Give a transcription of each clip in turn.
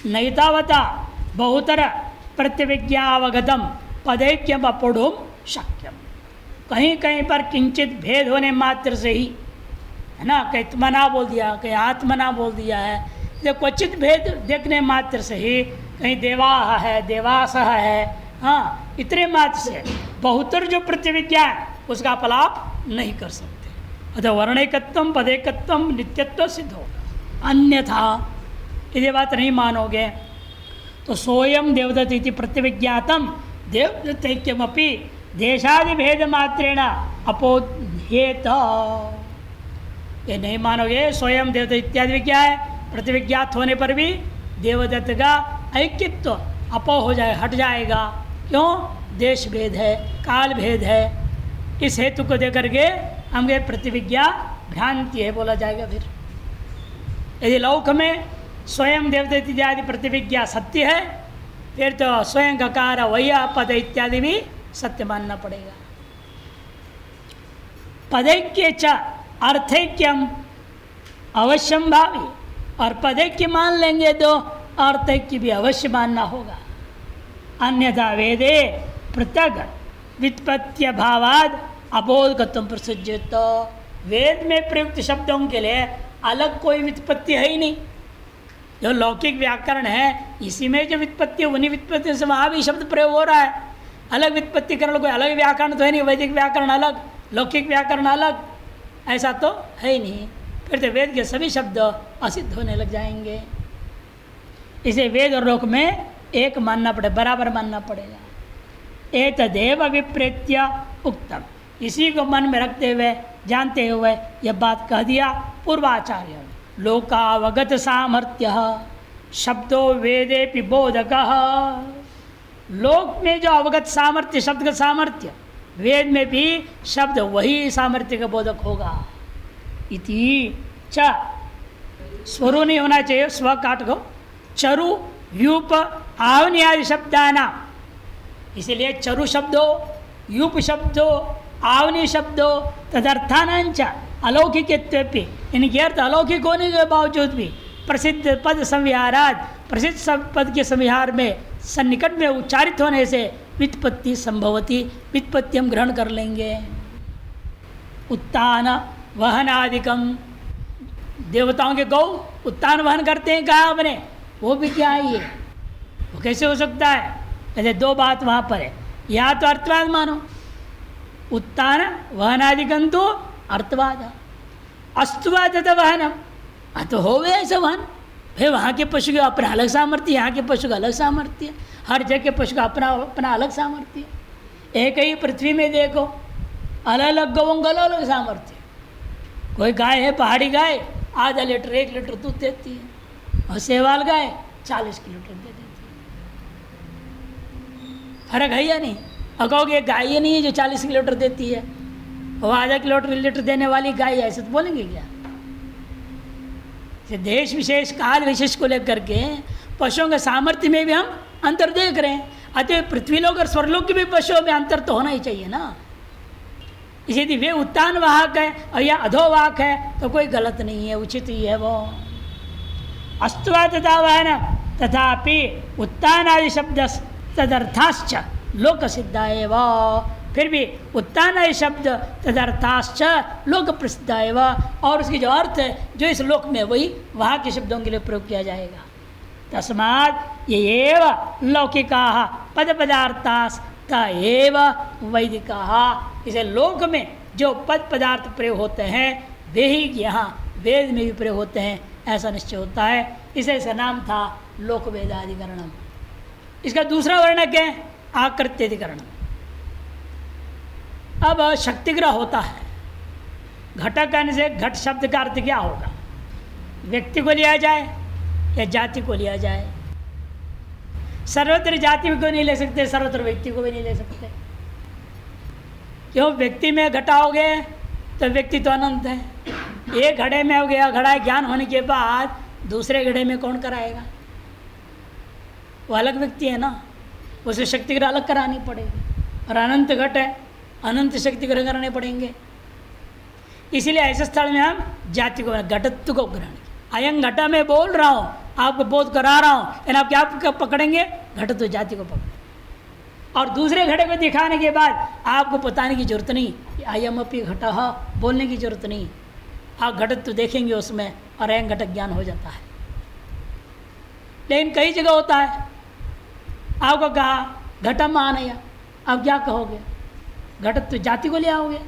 नैतावता बहुतर प्रत्यविज्ञावगतम पदैक्यम अपोढ़ुम शक्यम। कहीं कहीं पर किंचित भेद होने मात्र से ही, है ना, कहीं त्मना बोल दिया, कहीं आत्मना बोल दिया है, ये क्वचित भेद देखने मात्र से ही, कहीं देवाह है, देवासह है, हाँ, इतने मात्र से बहुतर जो प्रतिविज्ञा है उसका अपलाप नहीं कर सकते। अतः वर्णिकत्वम पदेकत्वम नित्यत्व सिद्ध होगा। अन्यथा यदि बात नहीं मानोगे तो सोयम देवदत्त इति प्रतिविज्ञातम देवदत्तैक्यमपि देशादि भेद मात्रेण अपोध्येत। ये नहीं मानोगे, स्वयं देवदत्त इत्यादि क्या है, प्रतिविज्ञात होने पर भी देवदत्त का ऐक्यत्व अपो हो जाए, हट जाएगा। क्यों? देश भेद है, काल भेद है। इस हेतु को देकर के हमें प्रतिविज्ञा भ्रांति है बोला जाएगा। फिर यदि लौक में स्वयं देवदत्त इत्यादि प्रतिविज्ञा सत्य है, फिर तो स्वयं ककार वय पद इत्यादि भी सत्य मानना पड़ेगा। पदैक्य च अर्थैक्यम अवश्यम भावी, और पदैक्य मान लेंगे तो अर्थैक्य भी अवश्य मानना होगा। अन्यथा वेदे पृथक व्युत्पत्ति भावाद अबोधकत्व प्रसज्जित। वेद में प्रयुक्त शब्दों के लिए अलग कोई व्युत्पत्ति है ही नहीं। जो लौकिक व्याकरण है इसी में जो व्युत्पत्ति, उन्हीं व्युत्पत्ति से वहाँ भी शब्द प्रयोग हो रहा है। अलग व्युत्पत्ति करने कोई अलग व्याकरण तो है नहीं, वैदिक व्याकरण अलग, लौकिक व्याकरण अलग, ऐसा तो है ही नहीं। फिर तो वेद के सभी शब्द असिद्ध होने लग जाएंगे। इसे वेद और लोक में एक मानना पड़े, बराबर मानना पड़ेगा। एतदेव विप्रेत्य उक्तम, इसी को मन में रखते हुए, जानते हुए यह बात कह दिया पूर्वाचार्य। लोकावगत सामर्थ्य शब्दो वेदे बोधक। लोक में जो अवगत सामर्थ्य, शब्द का सामर्थ्य, वेद में भी शब्द वही सामर्थ्य का बोधक होगा। इति च, स्वरू नहीं होना चाहिए, स्व काट को, चरु यूप आवनी आदि शब्दाना, इसलिए चरु शब्दों, यूप शब्दों, आवनी शब्दों तदर्थानांच अलौकिकत्वेपि, इनके अर्थ अलौकिक होने के बावजूद भी प्रसिद्ध पद संविहाराद, प्रसिद्ध पद के संविहार में सन्निकट में उच्चारित होने से व्युत्पत्ति संभवती, व्युत्पत्ति हम ग्रहण कर लेंगे। उत्तान वहनादिकम, देवताओं के गौ उत्तान वहन करते हैं, कहा आपने, वो भी क्या है ये, वो कैसे हो सकता है? ऐसे दो बात वहाँ पर है। या तो अर्थवाद मानो, उत्तान वहनादिकम तो अर्थवाद, अस्तुवाद तो वहनम, तो हो गया ऐसा वहन। फिर वहाँ के पशु का अपना अलग सामर्थ्य, यहाँ के पशु का अलग सामर्थ्य, हर जगह के पशु का अपना अपना अलग सामर्थ्य। एक ही पृथ्वी में देखो अलग अलग गौों का अलग अलग सामर्थ्य। कोई गाय है, पहाड़ी गाय, आधा लीटर 1 लीटर दूध देती है, और सेवाल गाय 40 किलोमीटर दे देती है। फर्क है या नहीं? और कहोगे गाय ये नहीं है जो 40 किलोमीटर देती है, वो आधा लीटर देने वाली गाय है, ऐसे तो बोलेंगे क्या? देश विशेष, काल विशेष को लेकर के पशुओं के सामर्थ्य में भी हम अंतर देख रहे हैं। अतः पृथ्वीलोक और स्वर्गलोक के भी पशुओं में अंतर तो होना ही चाहिए ना। यदि वे उत्तान वाहक है और या अधोवाहक है तो कोई गलत नहीं है, उचित ही है वो। अस्तुवा तथा वहन तथापि उत्तान आदि शब्द तदर्थाश्च लोक सिद्धा एवं, फिर भी उत्तान आदि शब्द तदर्थाश्च लोक प्रसिद्ध एवं, और उसकी जो अर्थ है जो इस लोक में वही वहाँ के शब्दों के लिए प्रयोग किया जाएगा। तस्मात् ये एव लौकिकाः पद पदार्थास्त एव वैदिकाः, इसे लोक में जो पद पदार्थ प्रयोग होते हैं वे ही यहाँ वेद में भी प्रयोग होते हैं, ऐसा निश्चय होता है। इसे इसका नाम था लोक वेदाधिकरणम। इसका दूसरा वर्णक है आकृत्याधिकरणम। अब शक्तिग्रह होता है, घटक कहने से घट शब्द का अर्थ क्या होगा? व्यक्ति को लिया जाए या जाति को लिया जाए? सर्वत्र जाति को नहीं ले सकते, सर्वत्र व्यक्ति को भी नहीं ले सकते। क्यों? व्यक्ति में घटाओगे तो व्यक्ति तो अनंत है। एक घड़े में हो गया, घड़ा ज्ञान होने के बाद दूसरे घड़े में कौन कराएगा? वो अलग व्यक्ति है ना, उसे शक्तिग्रह अलग करानी पड़ेगी। और अनंत घट है, अनंत शक्तिग्रह कराने पड़ेंगे। इसलिए ऐसे स्थल में हम जाति को, घटत्व को ग्रहण, अयं घटा में बोल रहा हूँ आपको बोध करा रहा हूँ, लेकिन आप क्या पकड़ेंगे? घट तो जाति को पकड़ेंगे। और दूसरे घड़े को दिखाने के बाद आपको बताने की जरूरत नहीं, अयमपि घटः बोलने की जरूरत नहीं। आप घटत तो देखेंगे उसमें और अयं घटक ज्ञान हो जाता है। लेकिन कई जगह होता है, आपको कहा घटम आनया, आप क्या कहोगे? घटत तो जाति को ले आओगे,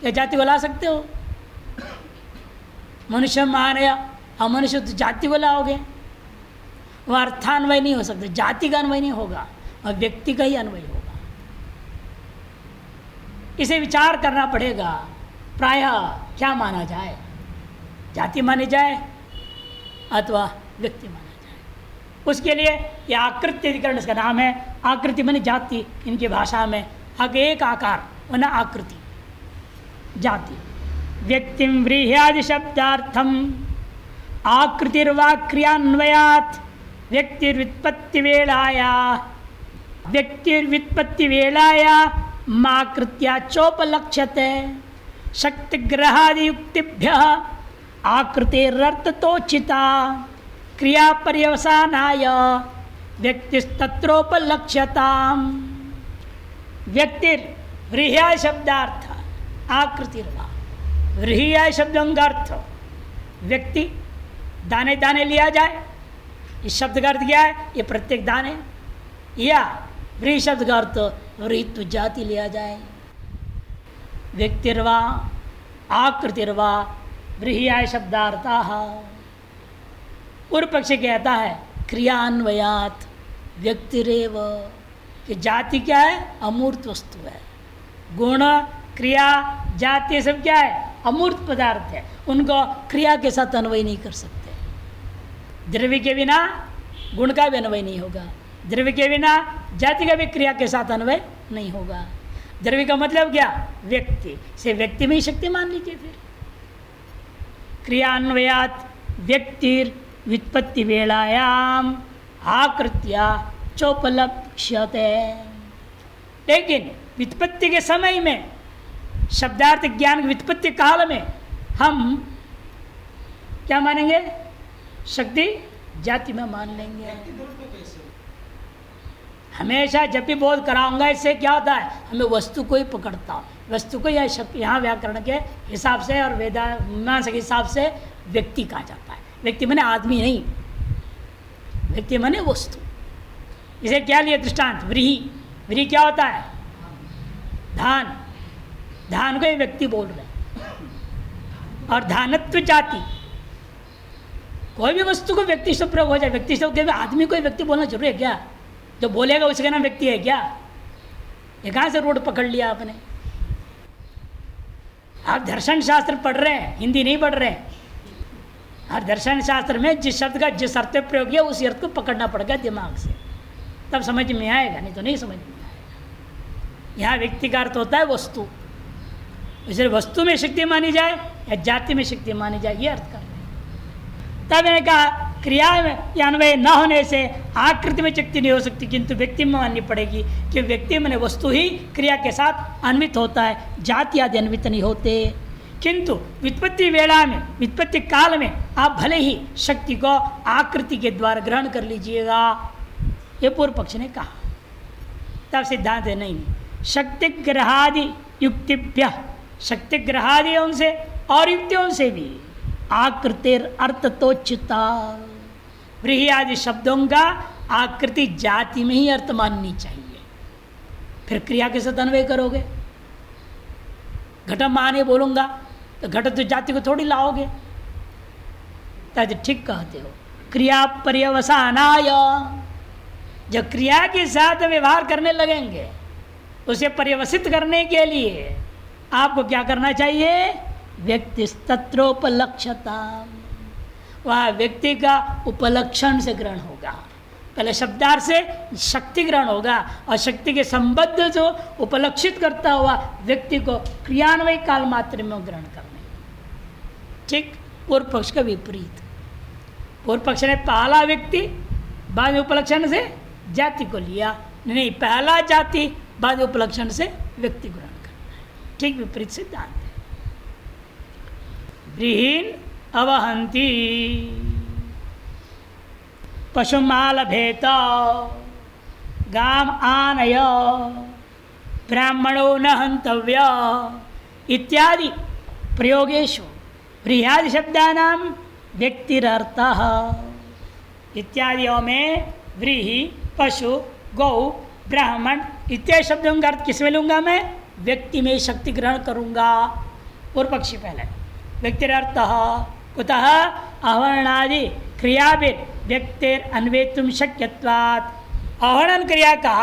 क्या जाति को ला सकते हो? मनुष्य मानया, अमनुष्य तो जाति को लाओगे, वह अर्थान्वय नहीं हो सकता, जाति का अन्वय नहीं होगा और व्यक्ति का ही अन्वय होगा। इसे विचार करना पड़ेगा, प्रायः क्या माना जाए, जाति मानी जाए अथवा व्यक्ति माना जाए। उसके लिए यह आकृति अधिकरण इसका नाम है। आकृति मानी जाति, इनकी भाषा में आगे एक आकार वरना आकृति, जाति। व्यक्तिम व्रीह्यादि शब्दार्थम आकृतिर्वा क्रियान्वयात् व्यक्तिर्व्युत्पत्ति वेलाया, व्यक्तिर्व्युत्पत्ति वेलाया माकृत्या चोपलक्ष्यते शक्तिग्रहादियुक्तिभ्यः आकृतिरर्थतोचिता क्रिया पर्यवसानाय व्यक्तिस्तत्रोपलक्ष्यताम्। व्यक्तिर व्रीह्याय शब्दार्थ आकृतिर्वा, व्रीह्याय शब्दों का अर्थ व्यक्ति, दाने दाने लिया जाए, इस शब्द का अर्थ क्या है? ये प्रत्येक दाने, या व्रीहि शब्द का अर्थ व्रीहित्व जाति लिया जाए। व्यक्तिर्वा आकृतिर्वा व्रीह्याय शब्दार्थाः। पूर्व पक्षी कहता है क्रियान्वयात व्यक्तिरेव, कि जाति क्या है? अमूर्त वस्तु है। गुण क्रिया जाति सब क्या है? अमूर्त पदार्थ है, उनको क्रिया के साथ अन्वय नहीं कर सकते। द्रव्य के बिना गुण का भी अन्वय नहीं होगा, द्रव्य के बिना जाति का भी क्रिया के साथ अन्वय नहीं होगा। द्रव्य का मतलब क्या? व्यक्ति, से व्यक्ति में ही शक्ति मान लीजिए। फिर क्रियान्वयात व्यक्तिर व्युत्पत्ति वेलायाम आकृत्या चोपलक्ष्यते। लेकिन व्युत्पत्ति के समय में, शब्दार्थ ज्ञान की व्युत्पत्ति काल में हम क्या मानेंगे? शक्ति जाति में मान लेंगे। हमेशा जब भी बोध कराऊंगा इससे क्या होता है? हमें वस्तु को ही पकड़ता हूँ, वस्तु को यहाँ व्याकरण के हिसाब से और वेदांत के हिसाब से व्यक्ति कहा जाता है। व्यक्ति माने आदमी नहीं, व्यक्ति माने वस्तु। इसे क्या लिया दृष्टांत? व्रीहि। व्रीहि क्या होता है? धान, धान को ही व्यक्ति बोल रहे हैं। और धानत्व जाति, कोई भी वस्तु को व्यक्ति से प्रयोग हो जाए, व्यक्ति से के आदमी को ही व्यक्ति बोलना जरूरी है क्या? जो बोलेगा उसका नाम व्यक्ति है क्या? ये कहाँ से रोड पकड़ लिया आपने? आप दर्शन शास्त्र पढ़ रहे हैं, हिंदी नहीं पढ़ रहे हैं। हर दर्शन शास्त्र में जिस शब्द का जिस अर्थ में प्रयोग किया उसी अर्थ को पकड़ना पड़ेगा दिमाग से, तब समझ में आएगा, नहीं तो नहीं समझ में आएगा। यहाँ व्यक्ति का अर्थ होता है वस्तु, इसलिए वस्तु में शक्ति मानी जाए या जाति में शक्ति मानी जाए, ये अर्थ कर रहे हैं। तब मैंने कहा क्रिया में अन्वय न होने से आकृति में शक्ति नहीं हो सकती, किंतु व्यक्ति में माननी पड़ेगी कि व्यक्ति में वस्तु ही क्रिया के साथ अन्वित होता है, जाति आदि अन्वित नहीं होते। किंतु व्युत्पत्ति वेला में, व्युत्पत्ति काल में आप भले ही शक्ति को आकृति के द्वारा ग्रहण कर लीजिएगा, ये पूर्व पक्ष ने कहा। तब सिद्धांत है नहीं, शक्ति ग्रहादि युक्तिभ्य, शक्ति ग्रहादियों से और युक्तियों से भी आकृतिर अर्थतोचिता, व्रीहि आदि शब्दों का आकृति जाति में ही अर्थ माननी चाहिए। फिर क्रिया के साथ अन्वय करोगे, घटम माने बोलूंगा तो घट तो जाति को थोड़ी लाओगे। तो ठीक कहते हो, क्रिया पर्यवसानाय, जब क्रिया के साथ व्यवहार करने लगेंगे उसे पर्यवसित करने के लिए आपको क्या करना चाहिए? व्यक्ति तत्रोपलक्ष्यता, वह व्यक्ति का उपलक्षण से ग्रहण होगा। पहले शब्दार्थ से शक्ति ग्रहण होगा और शक्ति के संबद्ध जो उपलक्षित करता हुआ व्यक्ति को क्रियान्वय काल मात्र में ग्रहण करने। ठीक पूर्व पक्ष का विपरीत, पूर्व पक्ष ने पहला व्यक्ति बाद में उपलक्षण से जाति को लिया, नहीं पहला जाति बाद में उपलक्षण से व्यक्ति ग्रहण करना। ठीक विपरीत सिद्धांत है। व्रीहीन अवहंती, पशुमालभेत गाम आनय ब्राह्मणो न हंतव्य इत्यादि प्रयोगेषु व्रीहादि शब्दानां व्यक्तिरर्थः। इत्यादियों में व्रीहि, पशु, गौ, ब्राह्मण इत्यादि शब्दों का अर्थ किस में लूँगा मैं? व्यक्ति में शक्ति ग्रहण करूँगा। पूर्व पक्षी पहले व्यक्तिरर्थः कुतः आहरणादि क्रियाभिर व्यक्तिर अन्वेतुम शक्यत्वात्। आहरण क्रिया का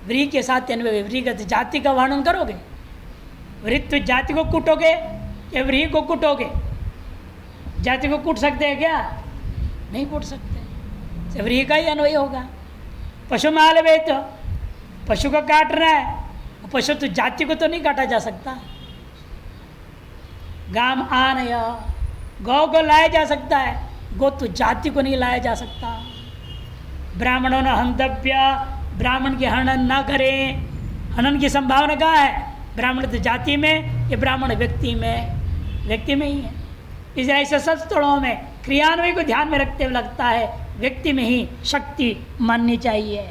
व्रीहि के साथ अन्वय, व्रीहिगत जाति का वर्णन करोगे, वृत्त जाति को कूटोगे या व्रीहि को कूटोगे? जाति को कूट सकते हैं क्या? नहीं कूट सकते, व्रीहि का ही अन्वय होगा। पशु मालवे तो पशु को काटना है, पशु तो जाति को तो नहीं काटा जा सकता। गाम आनय गौ को लाया जा सकता है, गौ तो जाति को नहीं लाया जा सकता। ब्राह्मणों न हंतव्य, ब्राह्मण के हनन न करें। हनन की संभावना कहाँ है? ब्राह्मण तो जाति में, ये ब्राह्मण व्यक्ति में, व्यक्ति में ही है। इसलिए ऐसे सब स्थलों में क्रियान्वय को ध्यान में रखते हुए लगता है व्यक्ति में ही शक्ति माननी चाहिए।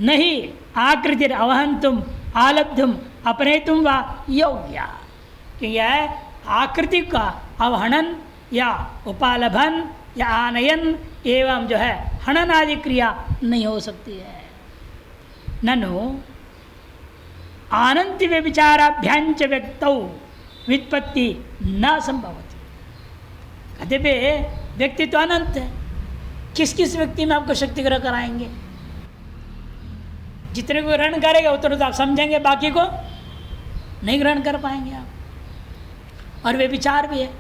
नहीं आकृति अवहंतुम आलब्धुम अपनेतुम व योग्या, कि यह आकृति का अवहनन या उपालभन या आनयन एवं जो है हनन आदि क्रिया नहीं हो सकती है। ननु आनंति व्यभिचाराभ्यांच व्यक्तौ व्युत्पत्ति न संभवती। कहते पे व्यक्ति तो अनंत है, किस किस व्यक्ति में आपको शक्ति ग्रह कराएंगे? जितने को ग्रहण करेगा उतने तो आप समझेंगे, बाकी को नहीं ग्रहण कर पाएंगे आप। और वे विचार भी है।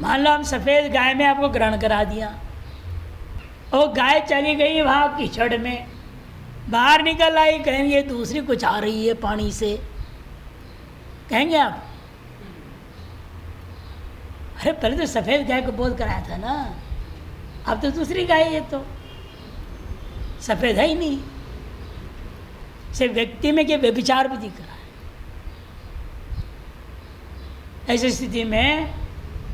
मान लो हम सफ़ेद गाय में आपको ग्रहण करा दिया, और गाय चली गई वहाँ कीचड़ में, बाहर निकल आई, कहेंगे दूसरी कुछ आ रही है पानी से, कहेंगे आप? अरे पहले तो सफ़ेद गाय को बोध कराया था ना, अब तो दूसरी गाय है, तो सफ़ेद है ही नहीं। सिर्फ व्यक्ति में के व्यभिचार भी दिख रहा है। ऐसी स्थिति में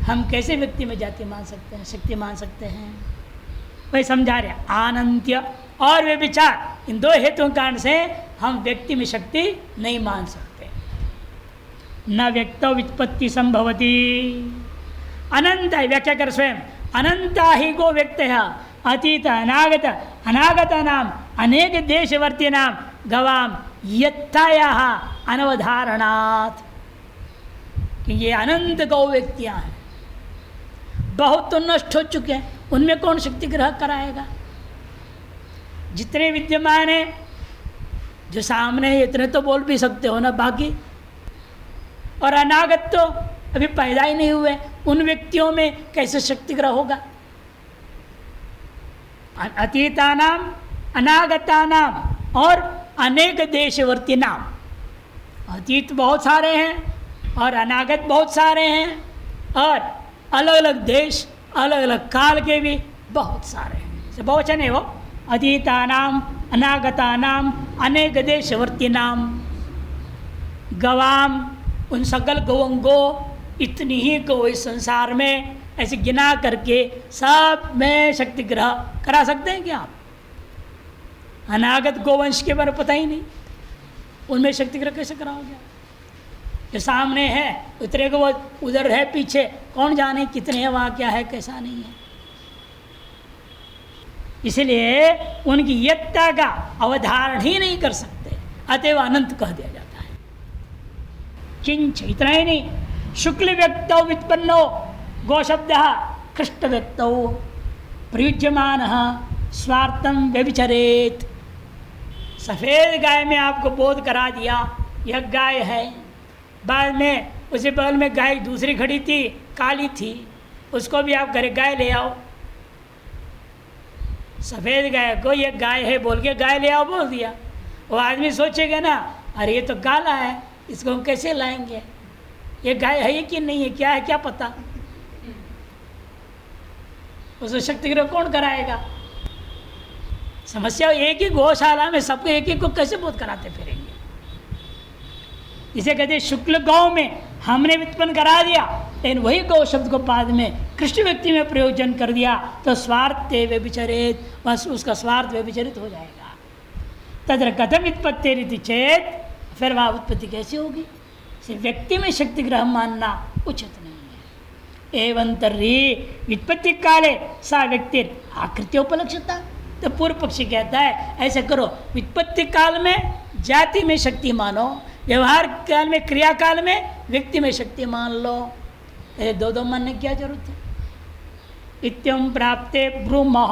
हम कैसे व्यक्ति में जाति मान सकते हैं, शक्ति मान सकते हैं? वही समझा रहे आनंत्य और व्यभिचार, इन दो हेतुओं कारण से हम व्यक्ति में शक्ति नहीं मान सकते। न व्यक्तो व्युत्पत्ति संभवती। अनंत है, व्याख्या कर स्वयं, अनंता ही गो व्यक्त है, अतीत अनागत अनागत नाम अनेक देशवर्ती नाम गवाम यत्ताया अनवधारणात्। कि ये अनंत गौ व्यक्तियाँ हैं, बहुत तो नष्ट हो चुके हैं, उनमें कौन शक्ति ग्रह कराएगा? जितने विद्यमान हैं, जो सामने है इतने तो बोल भी सकते हो ना, बाकी और अनागत तो अभी पैदा ही नहीं हुए, उन व्यक्तियों में कैसे शक्ति ग्रह होगा? अतीतानाम अनागतानाम और अनेक देशवर्ती नाम। अतीत बहुत सारे हैं और अनागत बहुत सारे हैं, और अलग अलग देश अलग अलग काल के भी बहुत सारे हैं। बहुवचन है वो, अतीतानाम अनागतानाम अनेक देशवर्ती नाम गवाम, उन सकल गौओं को, इतनी ही गौ इस संसार में ऐसे गिना करके सब में शक्ति ग्रह करा सकते हैं क्या आप? अनागत गोवंश के बारे में पता ही नहीं, उनमें शक्ति ग्रह कैसे कराओगे? जो सामने है उतरे को, वो उधर है पीछे, कौन जाने कितने हैं वहाँ, क्या है कैसा नहीं है। इसलिए उनकी यत्ता का अवधारण ही नहीं कर सकते, अतएव अनंत कह दिया जाता है। किंच, इतना ही नहीं, शुक्ल व्यक्तौ व्युत्पन्नो गो शब्द कृष्ण व्यक्तौ प्रयुज्यमान स्वार्थम व्यभिचरेत। सफ़ेद गाय में आपको बोध करा दिया यह गाय है, बाद में उसी बगल में गाय दूसरी खड़ी थी, काली थी, उसको भी आप घरे गाय ले आओ। सफ़ेद गाय को ये गाय है बोल के गाय ले आओ बोल दिया, वो आदमी सोचेगा ना, अरे ये तो काला है, इसको हम कैसे लाएंगे, ये गाय है कि नहीं है, क्या है क्या पता। उसको शक्ति ग्रह कौन कराएगा? समस्या एक ही गौशाला में सबको एक एक को कैसे बोध कराते फिरेंगे? इसे कहते शुक्ल गौ में हमने व्युत्पन्न करा दिया, लेकिन वही गौ शब्द को बाद में कृष्ण व्यक्ति में प्रयोजन कर दिया तो स्वार्थ व्यभिचरित, बस उसका स्वार्थ व्यभिचरित हो जाएगा। तत्र कथम उत्पत्ति रीति चेत, फिर वहाँ उत्पत्ति कैसी होगी? सिर्फ व्यक्ति में शक्ति ग्रह मानना उचित नहीं है। एवं तर्हि व्युत्पत्ति काले सा व्यक्ति आकृत्य उपलक्षिता। तो पूर्व पक्षी कहता है ऐसे करो, व्युत्पत्ति काल में जाति में शक्ति मानो, व्यवहार काल में क्रिया काल में व्यक्ति में शक्ति मान लो। ये दो दो मानने की क्या जरूरत है? इत्यम प्राप्ते ब्रूमः,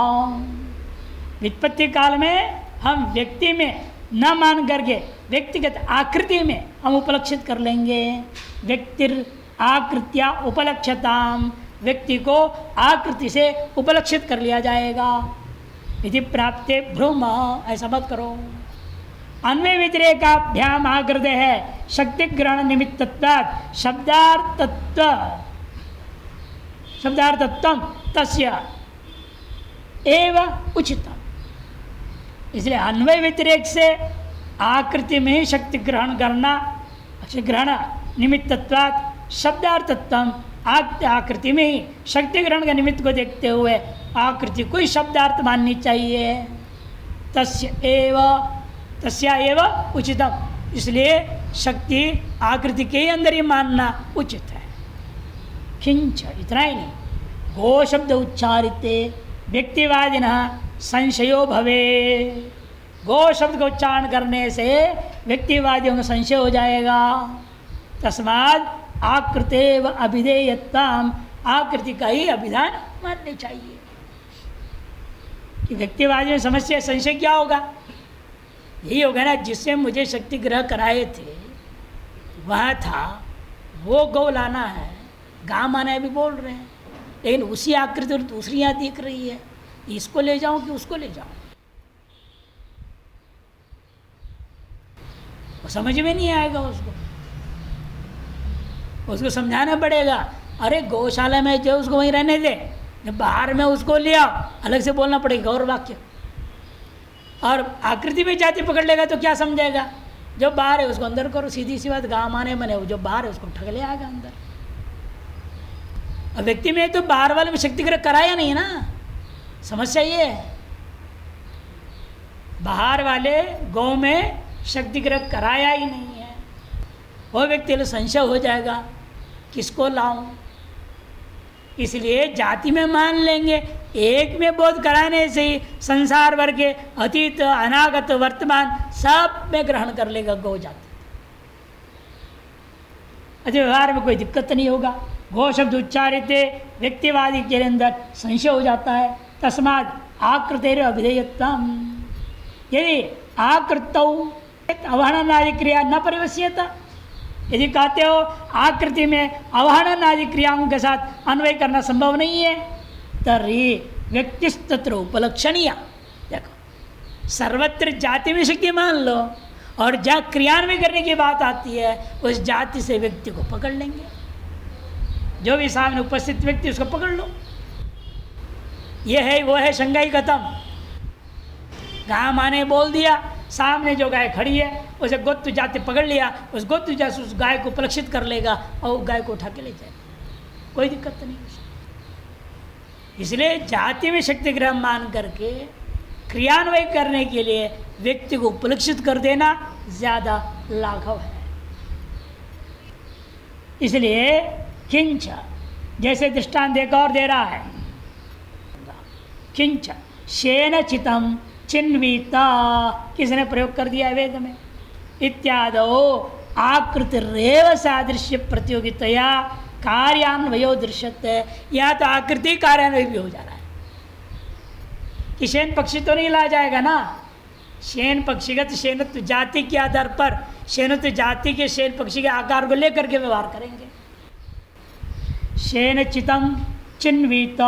व्युत्पत्ति काल में हम व्यक्ति में न मान करके व्यक्तिगत आकृति में हम उपलक्षित कर लेंगे। व्यक्तिर आकृत्या उपलक्ष्यताम, व्यक्ति को आकृति से उपलक्षित कर लिया जाएगा। यदि प्राप्ते भ्रूम, ऐसा मत करो। अन्वय व्यतिरेकाभ्याम आकृत है शक्ति ग्रहण निमित्तत्वात् शब्दार्थत्वम तस्य एव उचितम। इसलिए अन्वय व्यतिरेक से आकृति में ही शक्ति ग्रहण करना, ग्रहण निमित्तत्वात् शब्दार्थत्वम, आकृति में ही शक्ति ग्रहण के निमित्त को देखते हुए आकृति को ही शब्दार्थ माननी चाहिए। तस्या एव उचितम, इसलिए शक्ति आकृति के ही अंदर ही मानना उचित है। किंच, इतना ही नहीं, गो शब्द उच्चारिते व्यक्तिवादिनः संशयो भवे। गो शब्द का उच्चारण करने से व्यक्तिवादियों में संशय हो जाएगा। तस्मात् आकृतेव अभिधेयत्वाम, आकृति का ही अभिधान माननी चाहिए। कि व्यक्तिवादी में समस्या संशय क्या होगा? यही होगा ना, जिससे मुझे शक्ति ग्रह कराए थे वह था, वो गौ लाना है, गाँ माना है भी बोल रहे हैं, लेकिन उसी आकृति और दूसरी यहाँ दिख रही है, इसको ले जाऊं कि उसको ले जाऊं? वो समझ में नहीं आएगा। उसको समझाना पड़ेगा, अरे गौशाला में जो उसको वहीं रहने दे, जब बाहर में उसको ले आओ, अलग से बोलना पड़ेगा और वाक्य। और आकृति में जाति पकड़ लेगा तो क्या समझेगा? जो बाहर है उसको अंदर करो, सीधी सी बात, गाँव माने बने, जो बाहर है उसको ठग ले आएगा अंदर। और व्यक्ति में तो बाहर वाले में शक्ति ग्रह कराया नहीं ना, समस्या ये है। बाहर वाले गौ में शक्ति ग्रह कराया ही नहीं है, वो व्यक्ति संशय हो जाएगा किसको लाऊं। इसलिए जाति में मान लेंगे, एक में बोध कराने से ही संसार भर के अतीत अनागत वर्तमान सब में ग्रहण कर लेगा गौ जाति। अच्छा, व्यवहार में कोई दिक्कत नहीं होगा। गौ शब्द उच्चारित व्यक्तिवादी के अंदर संशय हो जाता है। तस्मात् आकृतेर अभिधेयत्वम, यदि आकृतौ अवहनन आदि क्रिया न परिवश्यता, यदि कहते हो आकृति में अवहनन आदि क्रियाओं के साथ अन्वय करना संभव नहीं है, तर्हि व्यक्तिस्तत्र उपलक्षणीय। देखो, सर्वत्र जाति में शक्ति मान लो, और जहाँ क्रियान्वय करने की बात आती है उस जाति से व्यक्ति को पकड़ लेंगे। जो भी सामने उपस्थित व्यक्ति उसको पकड़ लो, ये है वो है, शंघाई खत्म। गाय माने बोल दिया, सामने जो गाय खड़ी है उसे गोत्र जाति पकड़ लिया, उस गोत्र जाति उस गाय को उपलक्षित कर लेगा और गाय को उठा के ले जाएगा, कोई दिक्कत नहीं। इसलिए जाति में शक्ति ग्रह मान करके क्रियान्वय करने के लिए व्यक्ति को उपलक्षित कर देना ज़्यादा लाघव है। इसलिए किंच, जैसे दृष्टांत एक और दे रहा है, किंच शेन चितम चिन्वीता, किसने प्रयोग कर दिया वेद में, इत्यादो आकृतिरेव सादृश्य प्रतियोगितया कार्यान्वयो दृश्यते। यहाँ तो आकृति कार्यान्वय भी हो जा रहा है कि शेन पक्षी तो नहीं ला जाएगा ना। शेन पक्षीगत शेनत्व जाति के आधार पर शेनत्व जाति के शेन पक्षी के आकार को लेकर के व्यवहार करेंगे। शेन चितम चिन्वीत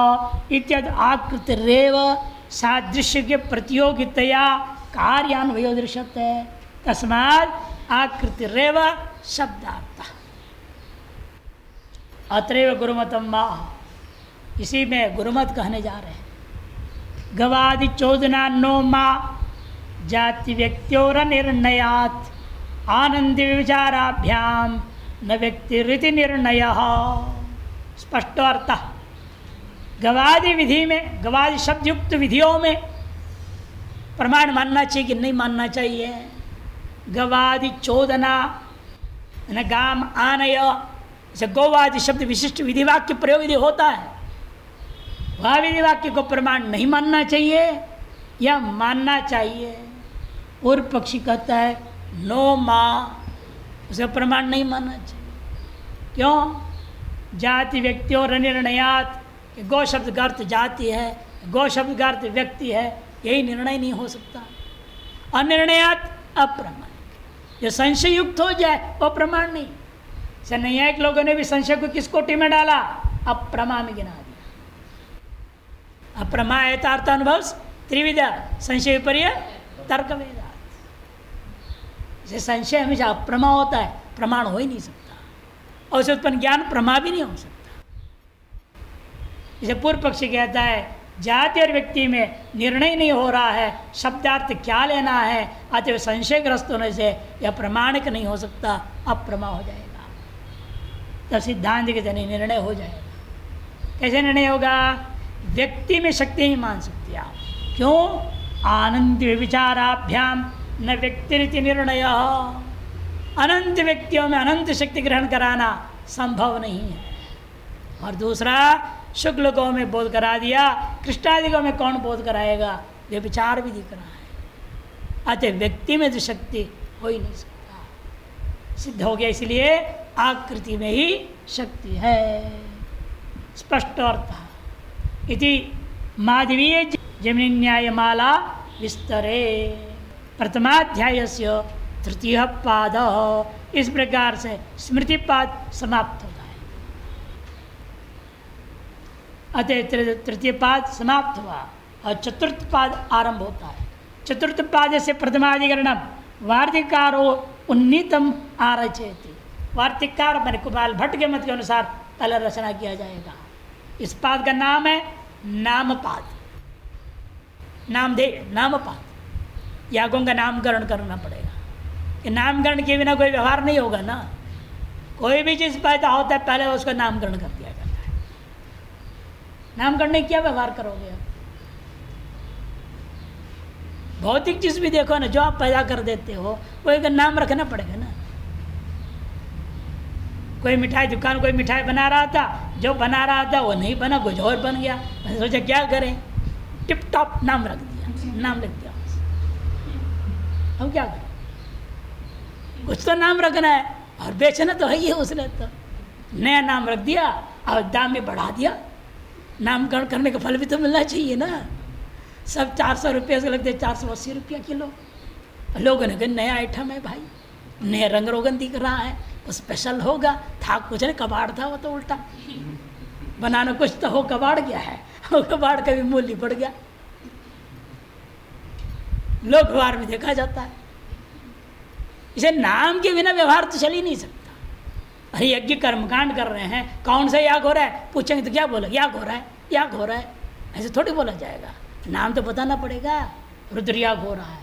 इत्यादि आकृतिरेव सादृश्य के प्रतियोगितया कार्यान्वयो दृश्यते। तस्मात् आकृतिरेव शब्दार्थ अत्रैव गुरुमतम मा, इसी में गुरुमत कहने जा रहे हैं। गवादि चोदना नो मा जाति व्यक्त्योर निर्णयात् आनंद विचाराभ्याम न व्यक्ति रीति निर्णय। स्पष्ट अर्थ। गवादि विधि में, गवादि शब्द युक्त विधियों में प्रमाण मानना चाहिए कि नहीं मानना चाहिए। गवादि चोदना न गाम आनय, जैसे गौवादि शब्द विशिष्ट विधि वाक्य प्रयोग यदि होता है, वह विधि वाक्य को प्रमाण नहीं मानना चाहिए या मानना चाहिए। पूर्व पक्षी कहता है नो माँ, उसे प्रमाण नहीं मानना चाहिए। क्यों? जाति व्यक्ति और अनिर्णयात, गौ शब्द का अर्थ जाति है, गौ शब्द का अर्थ व्यक्ति है, यही निर्णय नहीं हो सकता। अनिर्णयात अप्रमाणिक, जो संशय युक्त हो जाए वो प्रमाण नहीं। नैयायिक लोगों ने भी संशय को किस कोटि में डाला? अप्रमा में गिना दिया। अप्रमा यथार्थ अनुभव त्रिविधा, संशय विपर्य तर्क वेदात। संशय हमेशा अप्रमा होता है, प्रमाण हो ही नहीं सकता, और उससे उत्पन्न ज्ञान प्रमा भी नहीं हो सकता। जैसे पूर्व पक्षी कहता है जाति और व्यक्ति में निर्णय नहीं हो रहा है, शब्दार्थ क्या लेना है, अतः संशयग्रस्त होने से यह प्रमाणिक नहीं हो सकता, अप्रमा हो जाएगा। तब सिद्धांत के जरिए निर्णय हो जाएगा। कैसे निर्णय होगा? व्यक्ति में शक्ति नहीं मान सकती आप। क्यों? आनंद विचाराभ्याम न व्यक्ति रीति निर्णय। अनंत व्यक्तियों में अनंत शक्ति ग्रहण कराना संभव नहीं है। और दूसरा, शुक्ल गौ में बोध करा दिया, कृष्णादिगों में कौन बोध कराएगा? ये विचार भी दिख रहा है। अतः व्यक्ति में तो शक्ति हो ही नहीं सकता, सिद्ध हो गया। इसलिए आकृति में ही शक्ति है। स्पष्ट अर्थ इति माधवीय जमिनी न्यायमाला विस्तरे प्रथमाध्यायस्य तृतीय पाद। इस प्रकार से स्मृति पाद समाप्त होता है। अतः तृतीय पाद समाप्त हुआ और चतुर्थ पाद आरंभ होता है। चतुर्थ पाद से प्रथमाधिकरणम वार्तिकारो उन्नीतम आरचयति। वार्तिकार मैंने कुमार भट्ट के मत के अनुसार पहले रचना किया जाएगा। इस पाद का नाम है नामपाद, नामधेय नामपाद। यागों का नामकरण करना पड़ेगा। कि नामकरण के बिना कोई व्यवहार नहीं होगा ना। कोई भी चीज़ पैदा होता है पहले उसका नामकरण कर दिया जाता है। नामकरण नहीं किया व्यवहार करोगे आप? भौतिक चीज़ भी देखो ना, जो आप पैदा कर देते हो वो एक नाम रखना पड़ेगा ना। कोई मिठाई दुकान कोई मिठाई बना रहा था, जो बना रहा था वो नहीं बना, कुछ और बन गया। मैंने सोचा क्या करें, टिप टॉप नाम रख दिया, नाम लिख दिया। हम क्या करें? कुछ तो नाम रखना है और बेचना तो है ही है। उसने तो नया नाम रख दिया और दाम में बढ़ा दिया। नामकरण करने का फल भी तो मिलना चाहिए ना। सब 400 रुपये से लगते 480 रुपया किलो। लोगों ने कहा नया आइटम है भाई, नया रंग रोगन दिख रहा है, तो स्पेशल होगा। था कुछ नहीं, कबाड़ था वो तो उल्टा बनाना कुछ तो हो, कबाड़ गया है। और कबाड़ का भी मूल्य बढ़ गया। लोक व्यवहार में देखा जाता है। इसे नाम के बिना व्यवहार तो चल ही नहीं सकता। अरे यज्ञ कर्मकांड कर रहे हैं, कौन सा याग हो रहा है पूछेंगे तो क्या बोला? याग हो रहा है, याग हो रहा है। ऐसे थोड़ी बोला जाएगा, नाम तो बताना पड़ेगा। रुद्र याग हो रहा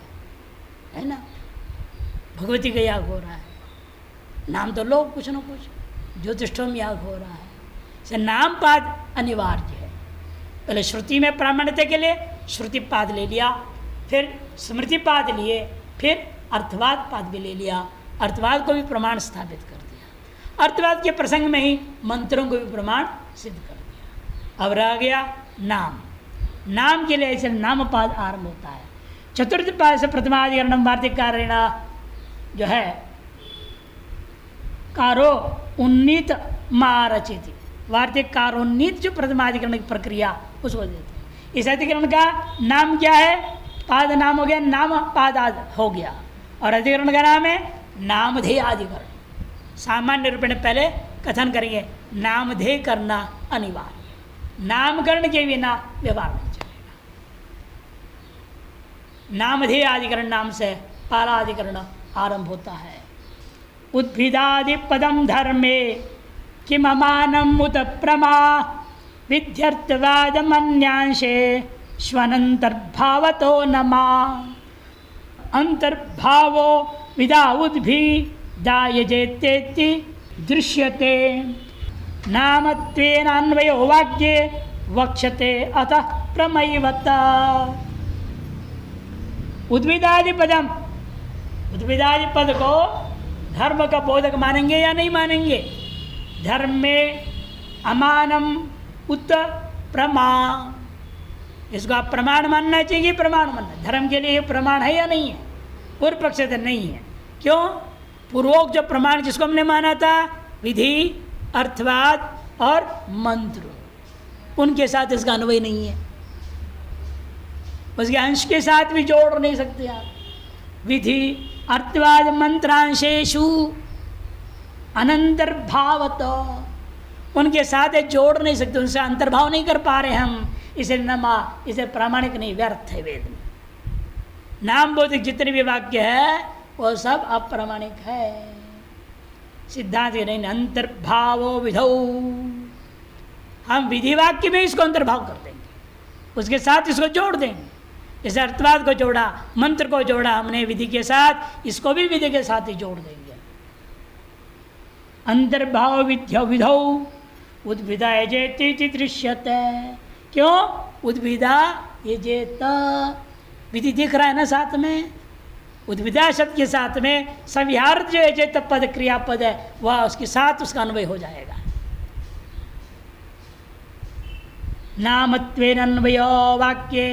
है ना, भगवती का याग हो रहा है, नाम तो लो कुछ ना कुछ। ज्योतिष्ठोम याग हो रहा है। इसे नाम पाद अनिवार्य है। पहले श्रुति में प्रामाण्यता के लिए श्रुति पाद ले लिया, फिर स्मृति पाद लिए, फिर अर्थवाद पाद भी ले लिया। अर्थवाद को भी प्रमाण स्थापित कर दिया। अर्थवाद के प्रसंग में ही मंत्रों को भी प्रमाण सिद्ध कर दिया। अब रह गया नाम। नाम के लिए ऐसे नाम पाद आरंभ होता है। चतुर्थ पाद से प्रथमाधिकरणम वार्तिकारेण जो है कारो उन्नीत मारचिति, वार्तिक कारोन्नीत जो प्रथमाधिकरण की प्रक्रिया उसको देते हैं। इस अधिकरण का नाम क्या है? पाद नाम हो गया, नाम पाद हो गया। और अधिकरण का नाम है नामधेय अधिकरण। सामान्य रूप में पहले कथन करेंगे, नामधेय करना अनिवार्य। नामकरण के बिना व्यवहार नहीं चलेगा। नामधेय अधिकरण नाम से पहला अधिकरण आरंभ होता है। उद्भिदादि पदम धर्मे किममानम उत प्रमा विध्यर्थवाद मन्यांशे श्वनंतर्भावतो नमा अंतर्भावो विदा उद्भिदायजेतेति दृश्यते। नामत्वेन अन्वयो वाक्ये वक्ष्यते अतः प्रमैवता। उद्भिदादि पदम, उद्भिदादि पद को धर्म का बोधक मानेंगे या नहीं मानेंगे? धर्म में अमानम उत प्रमाण, इसको आप प्रमाण मानना चाहिए, प्रमाण मानना। धर्म के लिए प्रमाण है या नहीं है? पूर्व पक्ष से नहीं है। क्यों? पूर्वोक्त जो प्रमाण जिसको हमने माना था, विधि, अर्थवाद और मंत्र, उनके साथ इसका अन्वय नहीं है। उसके अंश के साथ भी जोड़ नहीं सकते आप। विधि अर्थवाद मंत्रांशेषु अनंतर्भावत, उनके साथ जोड़ नहीं सकते, उनसे अंतर्भाव नहीं कर पा रहे हम, इसे नमा, इसे प्रामाणिक नहीं, व्यर्थ है। वेद में नाम बोधिक जितने भी वाक्य है वो सब अप्रामाणिक है। सिद्धांत नहीं, अंतर्भावो विधौ, हम विधि वाक्य में इसको अंतर्भाव कर देंगे, उसके साथ इसको जोड़ देंगे। जैसे अर्थवाद को जोड़ा, मंत्र को जोड़ा हमने विधि के साथ, इसको भी विधि के साथ ही जोड़ देंगे। अंतर्भाव विद्या विधौ उद्भिदा यजेति दृश्यते। क्यों? उद्भिदा यजेत, विधि दिख रहा है ना साथ में, उद्भिदा शब्द के साथ में संविहार जो यजेत पद क्रियापद है वह उसके साथ उसका अन्वय हो जाएगा। नामत्वेन अन्वयो वाक्ये,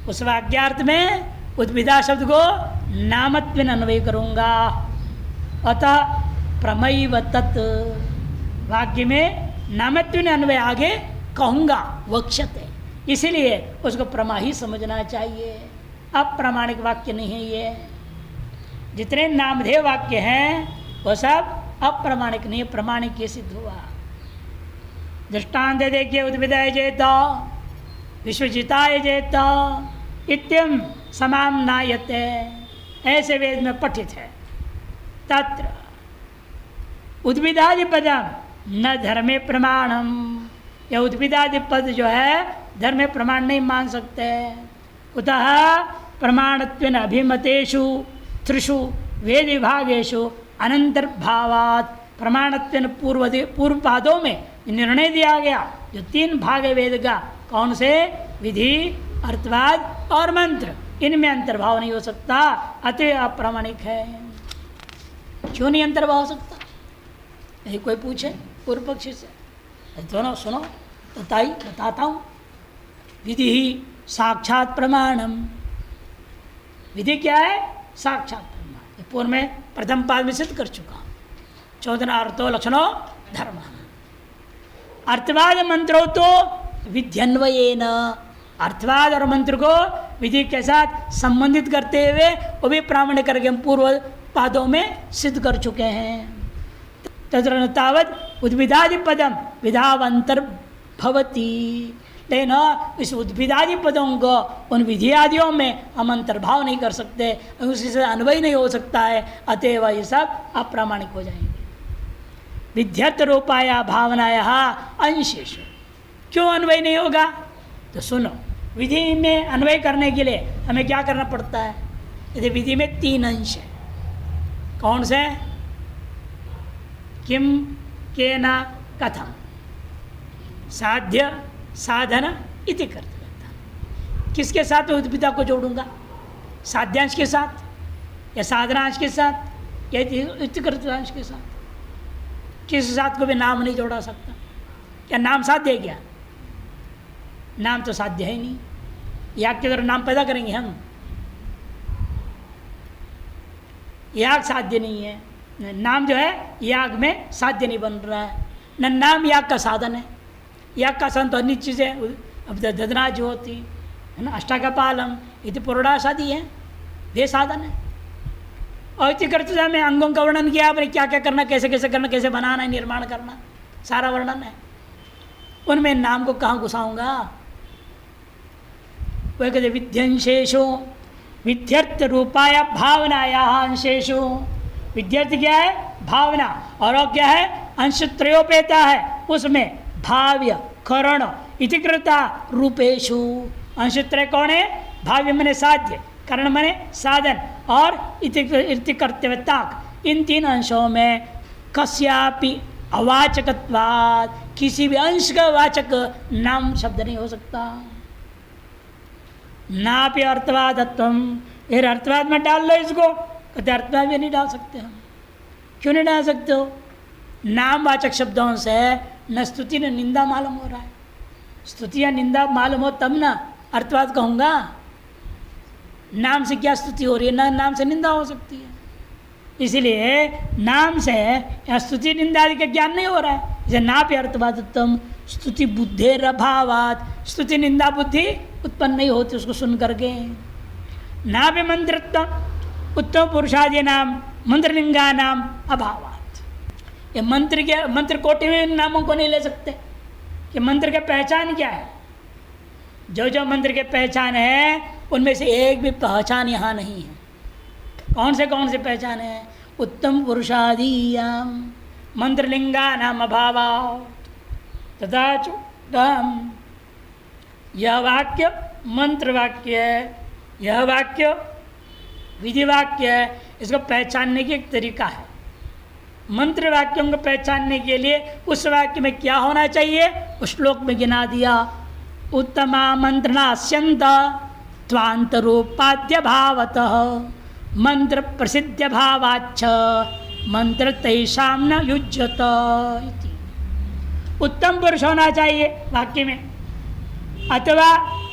उस वाक्यार्थ में उद्भिदा शब्द को नामत्वेन अन्वय करूंगा। अतः प्रमैव तत्, वाक्य में नामत्वेन अन्वय आगे कहूंगा, वक्ष्यते, इसीलिए उसको प्रमा ही समझना चाहिए, अप्रामाणिक वाक्य नहीं है ये। जितने नामधेय वाक्य हैं वो सब अप्रामाणिक नहीं, प्रमाणिक ये सिद्ध हुआ। दृष्टांत देखिए, उद्भिदाय जेत, विश्वजिताय जेत, इत्यम समाम नायते, ऐसे वेद में पठित है। तत्र उद्भिदादि पदम न धर्मे प्रमाणम, यह उद्भिदादि पद जो है धर्म में प्रमाण नहीं मान सकते। कुतः प्रमाणत्वेन अभिमतेषु त्रिषु वेद विभागेषु अनंतर्भावात्, प्रमाणत्वेन पूर्व पादों में निर्णय दिया गया जो तीन भाग है वेद का, कौन से? विधि, अर्थवाद और मंत्र, इनमें अंतर्भाव नहीं हो सकता, अतः अप्रामाणिक है। क्यों नहीं अंतर्भाव हो सकता? यही कोई पूछे पूर्व पक्षी से, दोनों सुनो बताता हूँ। विधि ही साक्षात प्रमाणम, विधि क्या है? साक्षात प्रमाण। पूर्व में प्रथम पाद में सिद्ध कर चुका हूँ। 14 अर्थो लक्षणों धर्म। अर्थवाद मंत्रों तो विध्यन्वयेन, अर्थवाद और मंत्र को विधि के साथ संबंधित करते हुए वो भी प्रामाणिक करके हम पूर्व पादों में सिद्ध कर चुके हैं। तत्र तावत उद्भिदादि पदम विधावंतर भवती, लेकिन इस उद्भिदादि पदों को उन विधि आदियों में हम अंतर्भाव नहीं कर सकते, उसी से अन्वय नहीं हो सकता है, अतएव ये सब अप्रामाणिक हो जाएंगे। विध्यर्थ रूपाया भावनाया अंशेषु, क्यों अन्वय नहीं होगा? तो सुनो, विधि में अन्वय करने के लिए हमें क्या करना पड़ता है? यदि विधि में 3 अंश है, कौन से? किम, केन, कथम, साध्य, साधन इति कर्तव्यता। किसके साथ उद्भिदा को जोड़ूंगा? साध्यांश के साथ या साधनांश के साथ या इति कर्तव्यांश के साथ? किसी साथ को भी नाम नहीं जोड़ा सकता। क्या नाम साध्य है क्या? नाम तो साध्य है नहीं। याग के द्वारा नाम पैदा करेंगे हम? याग साध्य नहीं है। नाम जो है याग में साध्य नहीं बन रहा है। न नाम याग का साधन है। याग का साधन तो अन्य चीज़ें, अब दधना जो होती है ना, अष्टाकपालम, ये तो पुरोडास आदि है, वे साधन है। और इति कर्तव्य में अंगों का वर्णन किया आपने, क्या क्या करना, कैसे कैसे करना, कैसे बनाना है, निर्माण करना, सारा वर्णन है। उनमें नाम को कहाँ घुसाऊंगा? वह कहते विध्यंशेषु, विध्यर्थ रूपाया भावनाया अंशेषु। विद्यार्थी क्या है? भावना। और वो क्या है? अंश त्रयोपेता है, उसमें भाव्य, करण, इतिकृता रूपेशु। अंश त्रय कौन है? भाव्य मने साध्य, करण मने साधन, और इति कर्तव्यता। इन 3 अंशों में कस्यापि अवाचकत्वाद, किसी भी अंश का वाचक नाम शब्द नहीं हो सकता। नापि अर्थवादत्वम, फिर अर्थवाद में डाल लो इसको, कहते अर्थवाद भी नहीं डाल सकते हम। क्यों नहीं डाल सकते हो? नामवाचक शब्दों से न स्तुति न निंदा मालूम हो रहा है। स्तुति या निंदा मालूम हो तब ना अर्थवाद कहूँगा। नाम से क्या स्तुति हो रही है, ना नाम से निंदा हो सकती है। इसलिए नाम से या स्तुति निंदा आदि का ज्ञान नहीं हो रहा है। जैसे नापि अर्थवादत्वम स्तुति बुद्धेर अभावात, स्तुति निंदा बुद्धि उत्पन्न नहीं होती उसको सुन करके। नापि मंत्रत्व उत्तम पुरुषादि नाम मंत्रलिंगा नाम अभावात, ये मंत्र के मंत्र कोटि में नामों को नहीं ले सकते कि मंत्र की पहचान क्या है। जो जो मंत्र के पहचान है उनमें से एक भी पहचान यहाँ नहीं है। कौन से पहचान है? उत्तम पुरुषादीयाम मंत्रलिंगा नाम अभावात तथा चुम। यह वाक्य मंत्र वाक्य है, यह वाक्य विधि वाक्य है। इसको पहचानने की एक तरीका है। मंत्र वाक्यों को पहचानने के लिए उस वाक्य में क्या होना चाहिए, उस श्लोक में गिना दिया। उत्तमा मंत्रणास्यंत त्वांतरूपाद्य भावतः मंत्र प्रसिद्ध भावाच्छ मंत्र तैषाम न युज्यत। उत्तम पुरुष होना चाहिए वाक्य में, अथवा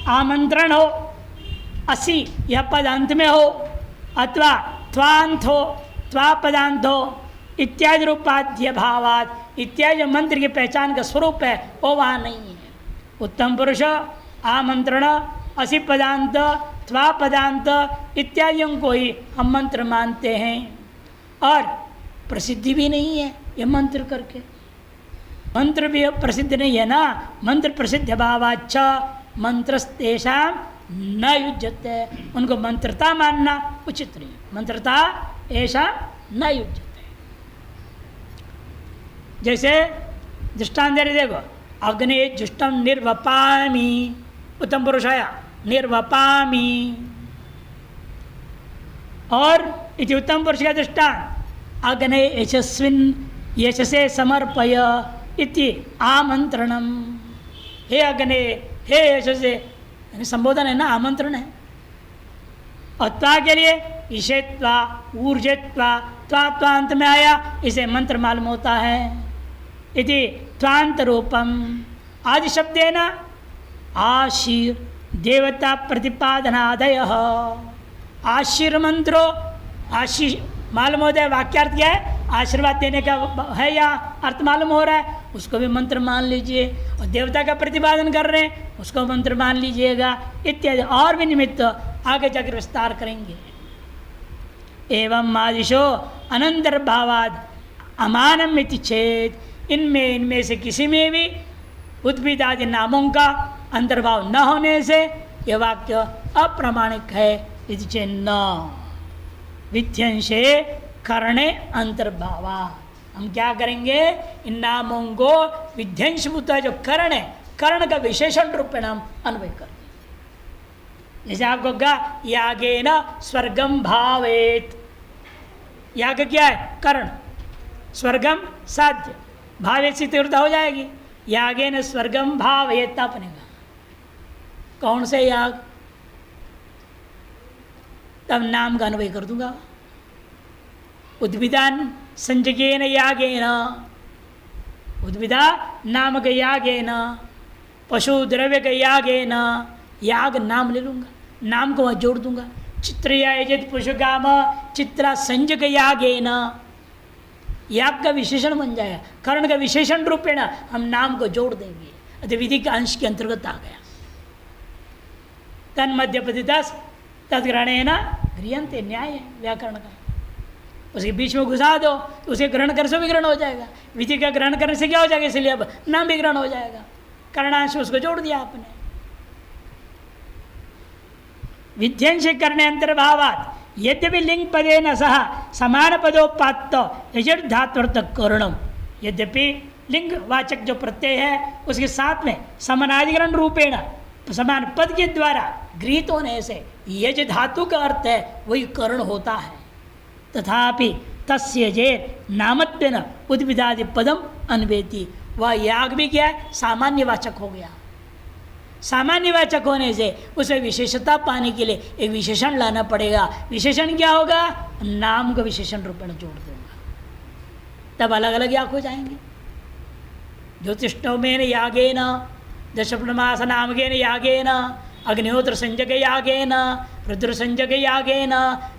आमंत्रण हो, असी यह पदांत में हो, अथवा त्वांत हो, त्वा पदांत हो, इत्यादि रूपाद्य भावात, इत्यादि मंत्र की पहचान का स्वरूप है वो वहाँ नहीं है। उत्तम पुरुष, आमंत्रण, असी पदांत, त्वा पदांत इत्यादियों को ही हम मंत्र मानते हैं। और प्रसिद्धि भी नहीं है ये मंत्र करके, मंत्र भी प्रसिद्ध नहीं है ना। मंत्र प्रसिद्ध भावाच्छ मंत्रस्तेषाम न युज्यते, उनको मंत्रता मानना उचित नहीं। मंत्रता ऐसा न युज्यते। जैसे दृष्टांत दे रहे, देखो अग्नि जुष्टम निर्वपामि, उत्तम पुरुष आया निर्वपामि। और इति उत्तम पुरुष का दृष्टांत अग्नि यशस्विन यशसे समर्पय इति आमंत्रणम। हे अग्नि, हे यशसे, संबोधन है ना, आमंत्रण है। और त्वा के लिए ईशेत्वा ऊर्जेत्वा, त्वा त्वांत में आया, इसे मंत्र मालूम होता है। इति त्वांत रूपम आदि शब्द है ना। आशीर देवता प्रतिपादनादय, आशीर मंत्रो, आशीष मालूम होता है। वाक्यार्थ क्या है? आशीर्वाद देने का है या अर्थ मालूम हो रहा है, उसको भी मंत्र मान लीजिए। और देवता का प्रतिपादन कर रहे हैं, उसको मंत्र मान लीजिएगा। इत्यादि और भी निमित्त आगे जाकर विस्तार करेंगे। एवं आदिशो अनंतर भावाद अमानम इति चेत, इनमें से किसी में भी उद्भिद आदि नामों का अंतर्भाव न होने से यह वाक्य अप्रामाणिक है। इति चेत न विध्यंशे करणे अंतर्भावा, हम क्या करेंगे, इन नामों को विध्यंशभूत जो करण है, करण का विशेषण रूप में हम अन्वय कर दें। जैसे आपको कहा यागे न स्वर्गम भावेत, याग क्या है? करण। स्वर्गम साध्य, भावेत से तीव्रता हो जाएगी। यागे न स्वर्गम भावेत अपने का कौन से याग, तब नाम का अन्वय कर दूंगा। उद्भिदान संजगेन यागेन, उद्भिदा नामक यागेन, पशु द्रव्य के यागेन, याग नाम ले लूँगा, नाम को वहाँ जोड़ दूंगा। चित्र यजत पुष्पकाम चित्रा संजग यागेन, याग का विशेषण बन जाएगा। कर्ण का विशेषण रूपेण हम नाम को जोड़ देंगे, अतः विधि के अंश के अंतर्गत आ गया। तन मध्य पतितस तत्ग्रहणेन गृह्यन्ते, न्याय है व्याकरण का। उसके बीच में घुसा दो तो उसे ग्रहण करने से भी ग्रहण हो जाएगा। विधि का ग्रहण करने से क्या हो जाएगा, इसलिए अब नाम भी ग्रहण हो जाएगा। करणांश उसको जोड़ दिया आपने। विध्यंश करने अंतर्भावात यद्यपि लिंग पदे न सह समान पदोपात्त यजर धात्वर्थ करणम, यद्यपि लिंग वाचक जो प्रत्यय है उसके साथ में समानाधिकरण रूपेण समान पद के द्वारा गृहीत होने से यज धातु का अर्थ है वही कर्ण होता है। तथापि तस्य जेर नामत्वेन उद्भिदादि पदम अन्वेति। वह याग भी क्या है, सामान्य वाचक हो गया। सामान्य वाचक होने से उसे विशेषता पाने के लिए एक विशेषण लाना पड़ेगा। विशेषण क्या होगा, नाम का विशेषण रूप में जोड़ दूंगा, तब अलग अलग याग हो जाएंगे। ज्योतिष्ठोमेन यागेन, दशप्रणमास नामकेन यागेन, अग्निहोत्र संजक यागेन, रुद्र संजक यागेन,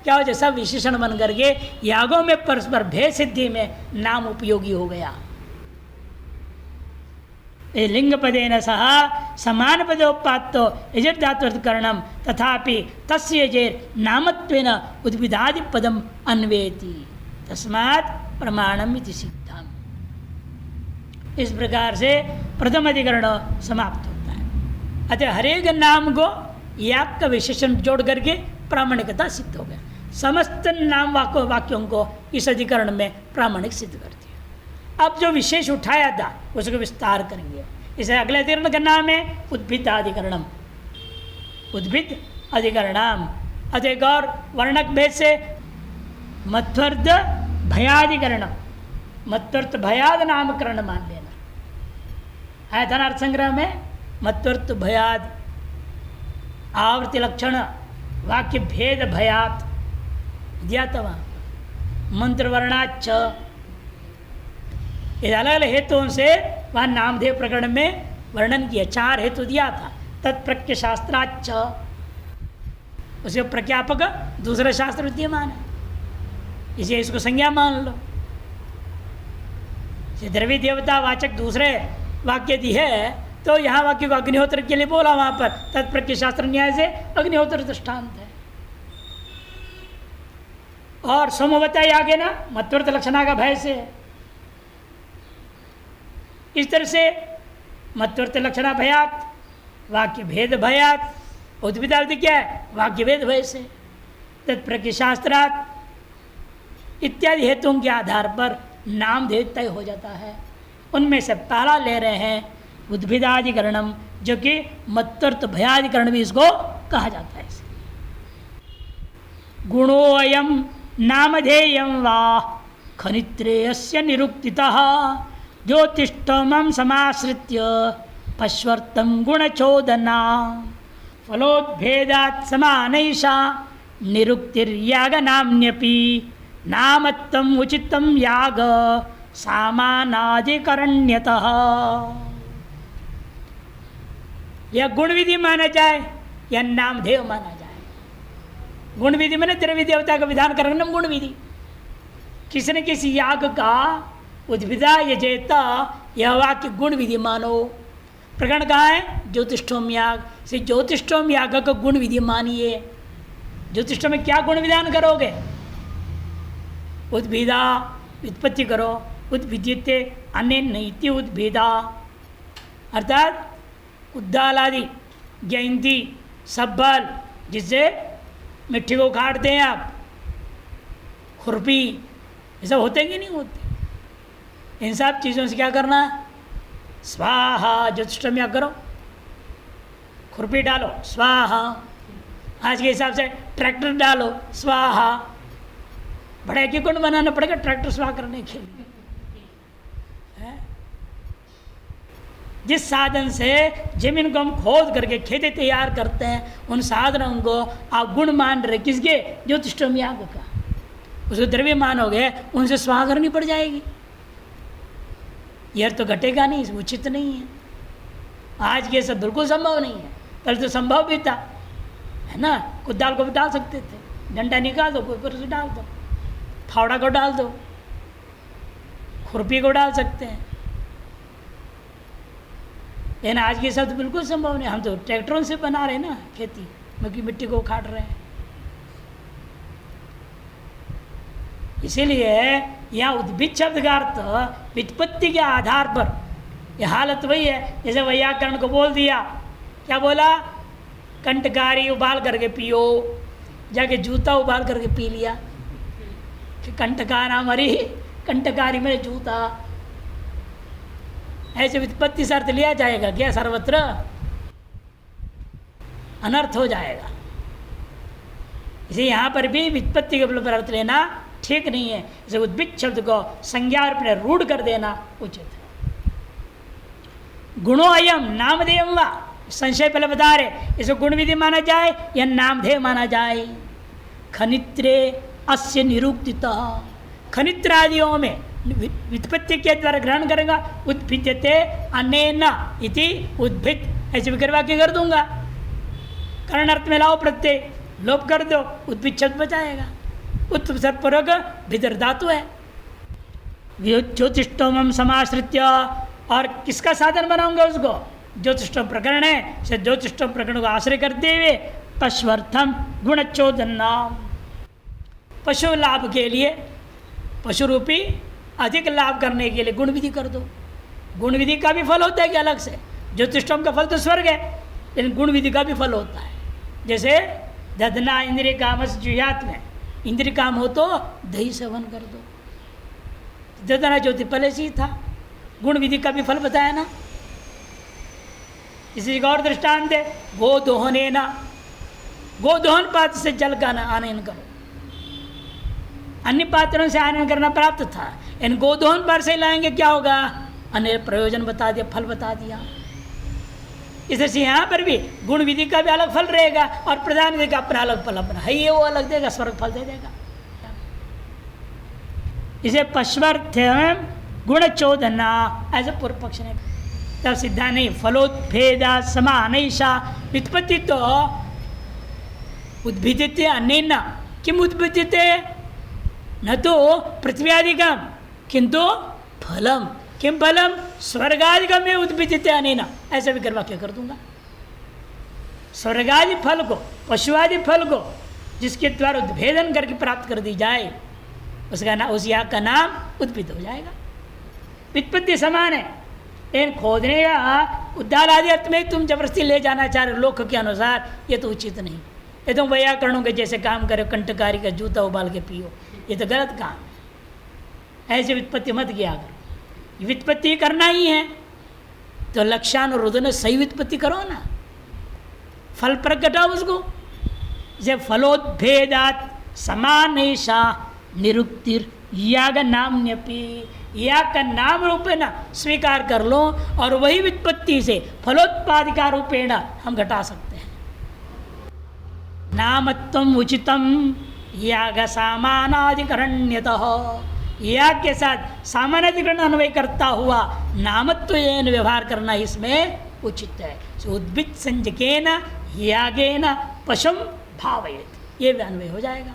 क्या हो जाए, सब विशेषण बन करके यागों में परस्पर भेद सिद्धि में नाम उपयोगी हो गया। लिंग पदेन सह समान पदोपात्तो यजर्धात्वकरणम तथापि तस्य जेर नामत्वेन उद्भिदादि पदम अन्वेति तस्मात् प्रमाणम इति सिद्धम। इस प्रकार से प्रथम अधिकरण समाप्त होता है। अतः हरेक नाम को याग का विशेषण जोड़ करके प्रामाणिकता सिद्ध हो गया। समस्त नाम वाक्यों को इस अधिकरण में प्रामाणिक सिद्ध कर दिया। अब जो विशेष उठाया था उसको विस्तार करेंगे। इसे अगले अधिकरण का नाम है उद्भिद अधिकरणम। उद्भिद अधिकरणम। अतः एक और वर्णक भेद से मध्वर्त भयाधिकरण, मध्वर्त भयाद नामकरण मान लेना। आया था अर्थ संग्रह में मध्वर्त भयाद आवृत्ति लक्षण वाक्य भेद भयात दिया था वहाँ। मंत्र वर्णाच ये अलग अलग हेतुओं से वहाँ नामधेय प्रकरण में वर्णन किया। 4 हेतु दिया था। तत्प्रज्ञ शास्त्राच, उसे प्रज्ञापक दूसरा शास्त्र विद्यमान है, इसे इसको संज्ञा मान लो। द्रव्य देवता वाचक दूसरे वाक्य दी है तो यहाँ वाक्य को अग्निहोत्र के लिए बोला। वहाँ पर तत्प्रज्ञ शास्त्र न्याय से अग्निहोत्र दृष्टांत है। और सोमवता आगे ना मत्वर्त लक्षणा का भय से। इस तरह से मत्वर्त लक्षणा भयात, वाक्य भेद भयात, उद्भिदादि क्या है, वाक्य भेद भय से। तत्प्रज्ञ शास्त्रात इत्यादि हेतुओं के आधार पर नामधेय तय हो जाता है। उनमें से पहला ले रहे हैं उद्भिदाधिकरणम, जो कि मत्वर्त भयाधिकरण भी इसको कहा जाता है। गुणोऽयं नामधेयं वा खनित्रेयस्य निरुक्तितः ज्योतिष्ठमं समाश्रित्य पश्वर्तं गुणचोदना फलोद्भेदात् समानैषा निरुक्तिर्यागनाम्न्यपि नामत्वम् उचितं याग सामानाधिकरण्यतः। यह गुण विधि माना जाए या नामधेय माना जाए। गुण विधि मैंने द्रव्य देवता का विधान करना गुण विधि। किसी न किसी याग का उद्भिदा यजेता यह वाक्य गुण विधि मानो। प्रकरण कहाँ है, ज्योतिष्ठोम याग से ज्योतिष्ठोम याग का गुण विधि मानिए। ज्योतिष्ठोम में क्या गुण विधान करोगे, उद्भिदा व्युत्पत्ति करो। उद्भिद्यते अन्य नैति उद्भिदा, अर्थात उद्दालादि जयंती सब्बल जिससे मिट्टी को काटते हैं आप, खुरपी, ये सब होते कि नहीं होते। इन सब चीज़ों से क्या करना, स्वाहा। ज्योतिष्ठम याग करो, खुरपी डालो स्वाहा। आज के हिसाब से ट्रैक्टर डालो स्वाहा। बड़ा इक्विपमेंट बनाना पड़ेगा ट्रैक्टर स्वाहा करने के लिए। जिस साधन से जमीन को हम खोद करके खेती तैयार करते हैं, उन साधनों को आप गुण मान रहे किसके, ज्योतिष्ठोम याग का। उसको द्रव्य मानोगे, उनसे स्वाहा करनी पड़ जाएगी। यह तो घटेगा नहीं, उचित नहीं है। आज के सब बिल्कुल संभव नहीं है। पहले तो संभव भी था, है ना। कुदाल को भी डाल सकते थे, डंडा निकाल दो, ऊपर से डाल दो, फावड़ा को डाल दो, खुरपी को डाल सकते हैं। लेकिन आज के साथ तो बिल्कुल संभव नहीं। हम तो ट्रैक्टरों से बना रहे हैं ना खेती, क्योंकि मिट्टी को उखाड़ रहे हैं। इसीलिए यहाँ उद्भिद शब्द का अर्थ व्युत्पत्ति के आधार पर, यह हालत वही है जैसे वैयाकरण को बोल दिया। क्या बोला, कंटकारी उबाल करके पियो, जाके जूता उबाल करके पी लिया कि कंटकारा मरी, कंटकारी मेरे जूता। ऐसे व्युत्पत्ति से अर्थ लिया जाएगा क्या, सर्वत्र अनर्थ हो जाएगा। इसे यहाँ पर भी व्युत्पत्ति के पर अर्थ लेना ठीक नहीं है। इसे उद्भिद शब्द को संज्ञा रूप में रूढ़ कर देना उचित है। गुणो अयम नामधेय वा, संशय पहले बता रहे, इसे गुण विधि माना जाए या नामधेय माना जाए। खनित्रे अस्य निरुक्तिता, खनित्र आदियों में व्युत्पत्ति के द्वारा ग्रहण करेगा। उद्भिद्यते अनेन इति उद्भिद, ऐसे विग्रह वाक्य कर दूंगा। कर्ण अर्थ में लाओ प्रत्यय, लोप कर दो, उद्भिद शब्द बचाएगा। उत्सर्गपूर्वक भितर धातु है। ज्योतिष्टोम समाश्रित्य, और किसका साधन बनाऊंगा उसको? ज्योतिष्टोम प्रकरण है, से ज्योतिष्टोम प्रकरण को आश्रय करते हुए पशुअर्थम गुणचोदना, पशु लाभ के लिए, पशु रूपी अधिक लाभ करने के लिए गुण विधि कर दो। गुण विधि का भी फल होता है कि अलग से? ज्योतिष्टोम का फल तो स्वर्ग है, लेकिन गुण विधि का भी फल होता है। जैसे दधना इंद्रिय कामस जुयात में, इंद्रिय काम हो तो दही सेवन कर दो। दधना ज्योति पहले से ही था, गुण विधि का भी फल बताया ना। इसी का और दृष्टांत है, गो दोहने ना, गो दोहन पात्र से जल का आनयन करो। अन्य पात्रों से आनयन करना प्राप्त था, इन गोदोहन पर से लाएंगे क्या होगा? अन्य प्रयोजन बता दिया, फल बता दिया। इससे यहाँ पर भी गुण विधि का भी अलग फल रहेगा और प्रधान विधि का अपना अलग फल अपना है, ये वो अलग देगा, स्वर्ग फल दे देगा। इसे पश्वर्थ गुण चोदना ऐसे पूर्व पक्ष ने तब सिद्धा नहीं। फलोत्भेदा समानैषा, व्युत्पत्ति तो उद्भिद्यते अनेन, किम उद्भिद्यते? न तो पृथ्व्यादिकम किंतु फलम, किम फलम? स्वर्गादिकम में उद्भिद्यते अनेन, ऐसा विग्रह वाक्य कर दूंगा। स्वर्गादि फल को, पशुआदि फल को जिसके द्वारा उद्भेदन करके प्राप्त कर दी जाए, उसका नाम, उस याग का नाम उद्भिद हो जाएगा। व्युत्पत्ति समान है, लेकिन खोदने का उद्दाल आदि अर्थ में तुम जबरदस्ती ले जाना चाह रहे लोक के अनुसार, ये तो उचित नहीं। ये तुम वैयाकरणों के जैसे काम करो, कंटकारी का जूता उबाल के पियो, ये तो गलत काम है। ऐसे व्युत्पत्ति मत किया करो। व्युत्पत्ति करना ही है तो लक्ष्यानुरोधन सही व्युत्पत्ति करो ना, फल प्रकटाओ उसको। जैसे फलोद्भेदात समानेशा निरुक्तिर याग नाम्यपि, याग का नाम रूपेण स्वीकार कर लो और वही व्युत्पत्ति से फलोत्पादिका रूपेण हम घटा सकते हैं। नामत्वम उचितम याग सामानाधिकरण्यतः, याग के साथ सामानाधिकरण अन्वय करता हुआ नामत्व व्यवहार करना इसमें उचित है। उद्भिद संजकेन यागेन पशुम भावयेत, ये भी अन्वय हो जाएगा।